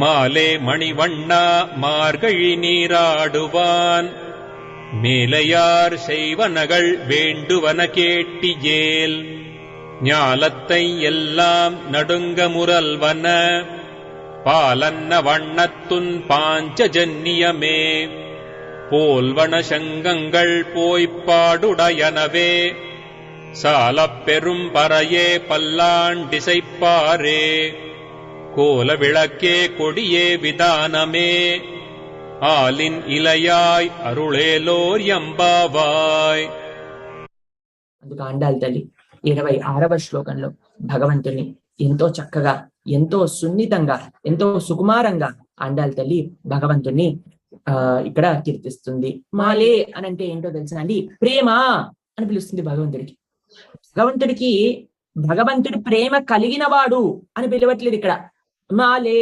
மாலே மணிவண்ணா மார்கழி நீராடுவான் மேலையார் செய்வனகள் வேண்டுவன கேட்டியேல் ஞாலத்தை எல்லாம் நடுங்க முரல்வன பாலன்ன வண்ணத்துன் பாஞ்சஜன்னியமே போல்வன சங்கங்கள் போய்ப்பாடுடையனவே சாலப் பெரும் பறையே பல்லாண்டிசைப்பாரே கோல விளக்கே கொடியே விதானமே ஆலின் இலையாய் అరుళేలోర్ యంబావాయ్. అందుకు ఆండాళ్ తల్లి 26వ శ్లోకంలో భగవంతుని ఎంతో చక్కగా, ఎంతో సున్నితంగా, ఎంతో సుకుమారంగా ఆండాళ్ తల్లి భగవంతుని ఇక్కడ కీర్తిస్తుంది. మాలే అని అంటే ఏంటో తెలుసా అండి? ప్రేమ అని పిలుస్తుంది భగవంతుడికి. భగవంతుడి ప్రేమ కలిగిన వాడు అని పిలవట్లేదు ఇక్కడ. మాలే